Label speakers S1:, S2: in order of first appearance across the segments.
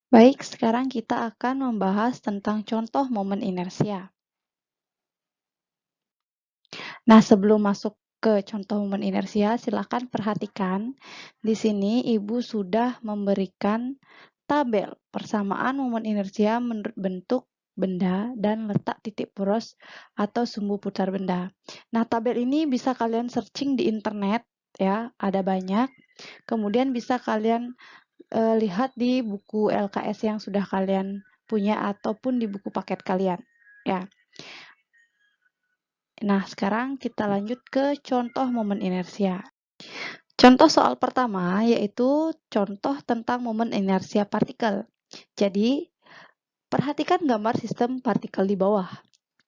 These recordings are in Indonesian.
S1: Baik, sekarang kita akan membahas tentang contoh momen inersia. Nah, sebelum masuk ke contoh momen inersia, silakan perhatikan di sini Ibu sudah memberikan tabel persamaan momen inersia menurut bentuk benda dan letak titik poros atau sumbu putar benda. Nah, tabel ini bisa kalian searching di internet ya, ada banyak. Kemudian bisa kalian lihat di buku LKS yang sudah kalian punya ataupun di buku paket kalian ya. Nah, sekarang kita lanjut ke contoh momen inersia. Contoh soal pertama yaitu contoh tentang momen inersia partikel. Jadi, perhatikan gambar sistem partikel di bawah.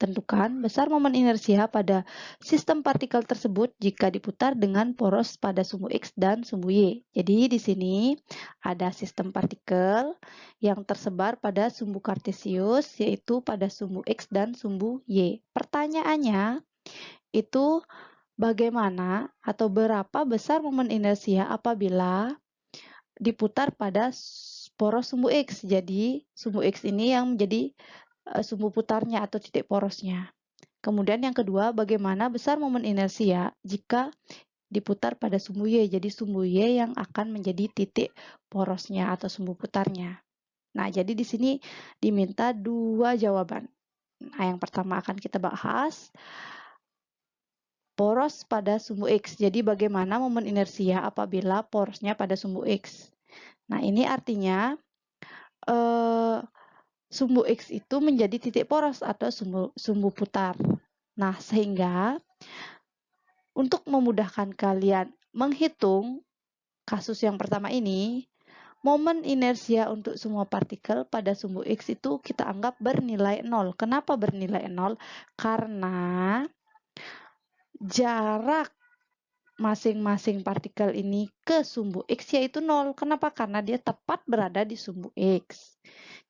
S1: Tentukan besar momen inersia pada sistem partikel tersebut jika diputar dengan poros pada sumbu X dan sumbu Y. Jadi di sini ada sistem partikel yang tersebar pada sumbu kartesius yaitu pada sumbu X dan sumbu Y. Pertanyaannya itu bagaimana atau berapa besar momen inersia apabila diputar pada poros sumbu X. Jadi sumbu X ini yang menjadi sumbu putarnya atau titik porosnya. Kemudian yang kedua, bagaimana besar momen inersia jika diputar pada sumbu Y. Jadi sumbu Y yang akan menjadi titik porosnya atau sumbu putarnya. Nah, jadi di sini diminta dua jawaban. Nah, yang pertama akan kita bahas poros pada sumbu X. Jadi bagaimana momen inersia apabila porosnya pada sumbu X. Nah, ini artinya sumbu X itu menjadi titik poros atau sumbu putar. Nah, sehingga untuk memudahkan kalian menghitung kasus yang pertama ini, momen inersia untuk semua partikel pada sumbu X itu kita anggap bernilai 0. Kenapa bernilai 0? Karena jarak masing-masing partikel ini ke sumbu X yaitu 0. Kenapa? Karena dia tepat berada di sumbu X.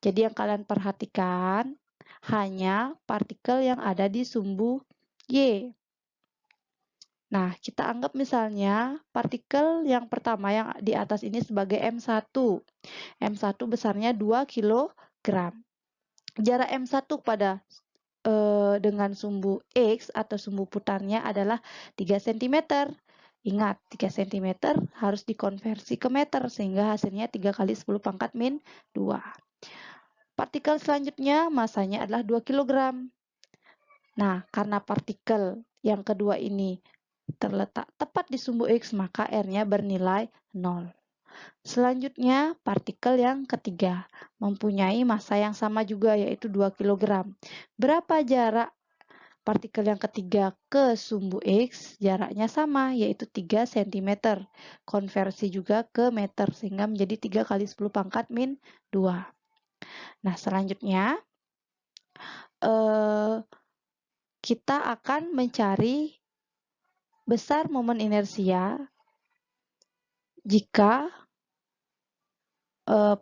S1: Jadi yang kalian perhatikan hanya partikel yang ada di sumbu Y. Nah, kita anggap misalnya partikel yang pertama yang di atas ini sebagai M1. M1 besarnya 2 kg. Jarak M1 pada dengan sumbu X atau sumbu putarnya adalah 3 cm. Ingat, 3 cm harus dikonversi ke meter sehingga hasilnya 3 kali 10 pangkat min 2. Partikel selanjutnya masanya adalah 2 kg. Nah, karena partikel yang kedua ini terletak tepat di sumbu X, maka R-nya bernilai 0. Selanjutnya, partikel yang ketiga mempunyai massa yang sama juga, yaitu 2 kg. Berapa jarak partikel yang ketiga ke sumbu X? Jaraknya sama, yaitu 3 cm. Konversi juga ke meter, sehingga menjadi 3 kali 10 pangkat min 2. Nah, selanjutnya kita akan mencari besar momen inersia jika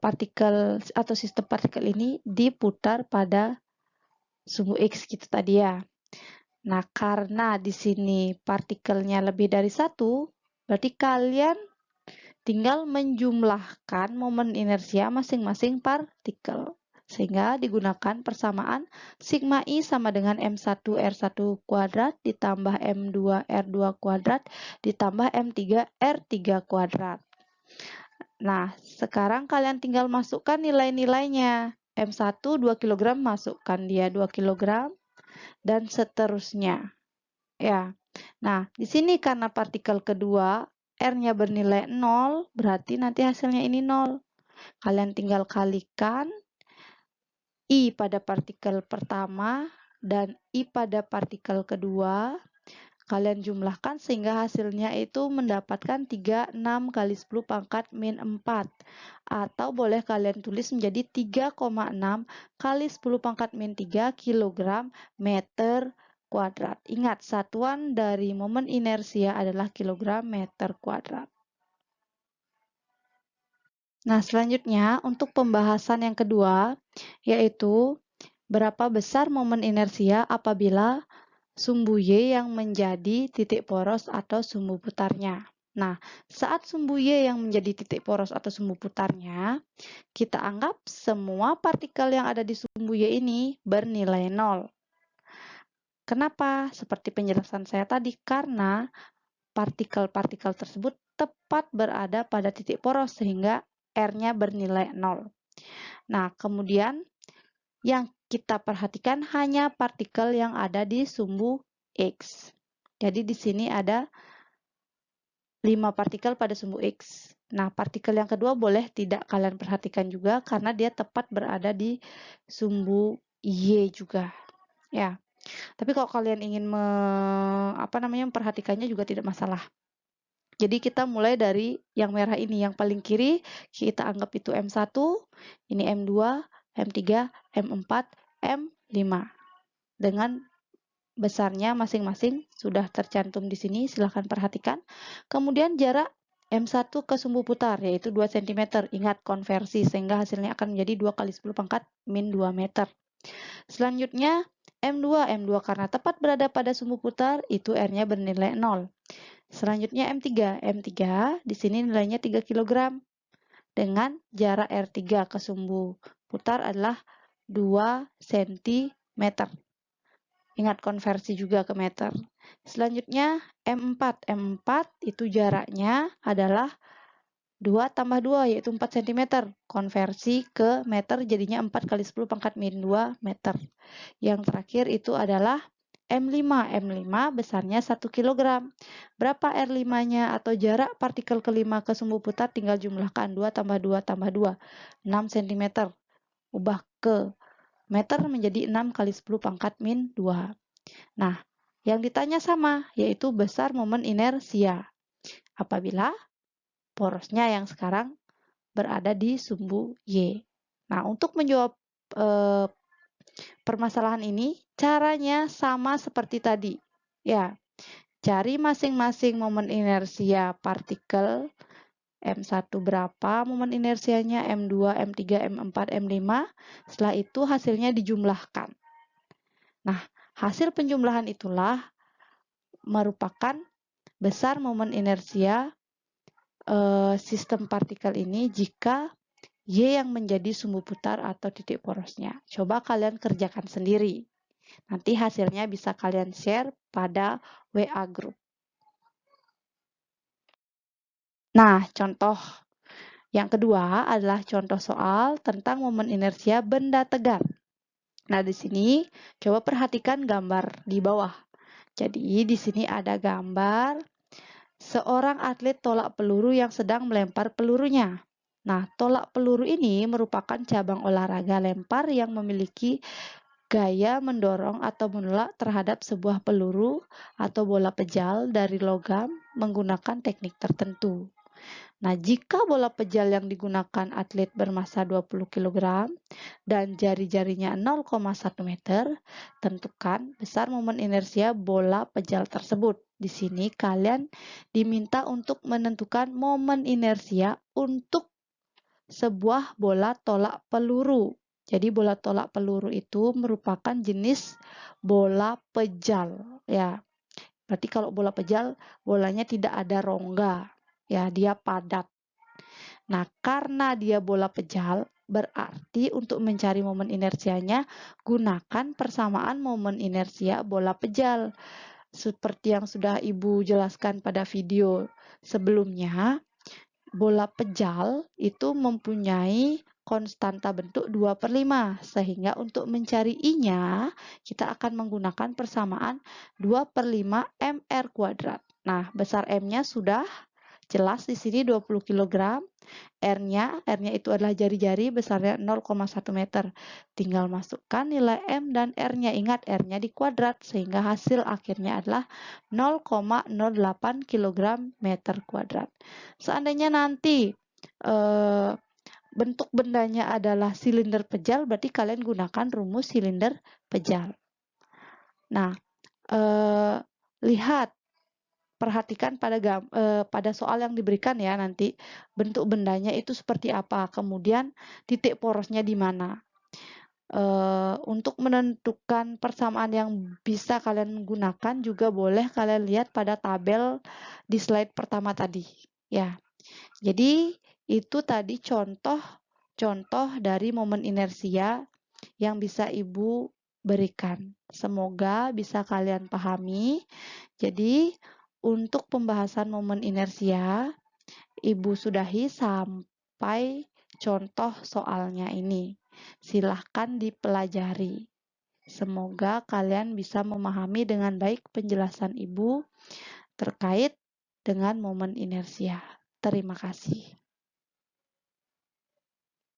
S1: partikel atau sistem partikel ini diputar pada sumbu X gitu tadi ya. Nah, karena di sini partikelnya lebih dari satu, berarti kalian tinggal menjumlahkan momen inersia masing-masing partikel. Sehingga digunakan persamaan sigma I sama dengan M1 R1 kuadrat ditambah M2 R2 kuadrat ditambah M3 R3 kuadrat. Nah, sekarang kalian tinggal masukkan nilai-nilainya. M1 2 kg, masukkan dia 2 kg, dan seterusnya. Ya. Nah, di sini karena partikel kedua, R-nya bernilai 0, berarti nanti hasilnya ini 0. Kalian tinggal kalikan I pada partikel pertama dan I pada partikel kedua. Kalian jumlahkan sehingga hasilnya itu mendapatkan 36 kali 10 pangkat min 4. Atau boleh kalian tulis menjadi 3,6 kali 10 pangkat min 3 kg meter kuadrat. Ingat, satuan dari momen inersia adalah kilogram meter kuadrat. Nah, selanjutnya untuk pembahasan yang kedua, yaitu berapa besar momen inersia apabila sumbu Y yang menjadi titik poros atau sumbu putarnya. Nah, saat sumbu Y yang menjadi titik poros atau sumbu putarnya, kita anggap semua partikel yang ada di sumbu Y ini bernilai 0. Kenapa? Seperti penjelasan saya tadi, karena partikel-partikel tersebut tepat berada pada titik poros sehingga R-nya bernilai 0. Nah, kemudian yang kita perhatikan hanya partikel yang ada di sumbu X. Jadi di sini ada 5 partikel pada sumbu X. Nah, partikel yang kedua boleh tidak kalian perhatikan juga karena dia tepat berada di sumbu Y juga. Ya. Tapi kalau kalian ingin memperhatikannya juga tidak masalah. Jadi kita mulai dari yang merah ini, yang paling kiri kita anggap itu M1, ini M2, M3, M4, M5. Dengan besarnya masing-masing sudah tercantum di sini, silahkan perhatikan. Kemudian jarak M1 ke sumbu putar yaitu 2 cm. Ingat konversi sehingga hasilnya akan menjadi 2 kali 10 pangkat min 2 meter. Selanjutnya M2 karena tepat berada pada sumbu putar itu R-nya bernilai 0. Selanjutnya M3 di sini nilainya 3 kg dengan jarak R3 ke sumbu putar adalah 2 cm. Ingat konversi juga ke meter. Selanjutnya M4 itu jaraknya adalah 2 tambah 2 yaitu 4 cm. Konversi ke meter jadinya 4 kali 10 pangkat min 2 meter. Yang terakhir itu adalah M5 besarnya 1 kg. Berapa R5-nya atau jarak partikel kelima ke sumbu putar tinggal jumlahkan 2 tambah 2 tambah 2. 6 cm. Ubah ke meter menjadi 6 kali 10 pangkat min 2. Nah, yang ditanya sama yaitu besar momen inersia. Apabila porosnya yang sekarang berada di sumbu Y. Nah, untuk menjawab permasalahan ini, caranya sama seperti tadi. Ya, cari masing-masing momen inersia partikel. M1 berapa momen inersianya, M2, M3, M4, M5. Setelah itu hasilnya dijumlahkan. Nah, hasil penjumlahan itulah merupakan besar momen inersia sistem partikel ini jika Y yang menjadi sumbu putar atau titik porosnya. Coba kalian kerjakan sendiri. Nanti hasilnya bisa kalian share pada WA group. Nah, contoh yang kedua adalah contoh soal tentang momen inersia benda tegar. Nah, di sini coba perhatikan gambar di bawah. Jadi, di sini ada gambar seorang atlet tolak peluru yang sedang melempar pelurunya. Nah, tolak peluru ini merupakan cabang olahraga lempar yang memiliki gaya mendorong atau menolak terhadap sebuah peluru atau bola pejal dari logam menggunakan teknik tertentu. Nah, jika bola pejal yang digunakan atlet bermassa 20 kg dan jari-jarinya 0,1 meter, tentukan besar momen inersia bola pejal tersebut. Di sini kalian diminta untuk menentukan momen inersia untuk sebuah bola tolak peluru. Jadi bola tolak peluru itu merupakan jenis bola pejal, ya. Berarti kalau bola pejal, bolanya tidak ada rongga, ya, dia padat. Nah, karena dia bola pejal, berarti untuk mencari momen inersianya, gunakan persamaan momen inersia bola pejal. Seperti yang sudah Ibu jelaskan pada video sebelumnya, bola pejal itu mempunyai konstanta bentuk 2/5, sehingga untuk mencari I-nya, kita akan menggunakan persamaan 2/5 mr². Nah, besar M-nya sudah jelas di sini 20 kg. R-nya itu adalah jari-jari besarnya 0,1 meter. Tinggal masukkan nilai M dan R-nya. Ingat R-nya di kuadrat sehingga hasil akhirnya adalah 0,08 kg meter kuadrat. Seandainya nanti bentuk bendanya adalah silinder pejal, berarti kalian gunakan rumus silinder pejal. Nah, lihat, perhatikan pada soal yang diberikan ya nanti bentuk bendanya itu seperti apa, kemudian titik porosnya di mana. Untuk menentukan persamaan yang bisa kalian gunakan juga boleh kalian lihat pada tabel di slide pertama tadi, ya. Jadi itu tadi contoh contoh dari momen inersia yang bisa Ibu berikan. Semoga bisa kalian pahami. Jadi, untuk pembahasan momen inersia, Ibu sudahi sampai contoh soalnya ini. Silahkan dipelajari. Semoga kalian bisa memahami dengan baik penjelasan Ibu terkait dengan momen inersia. Terima kasih.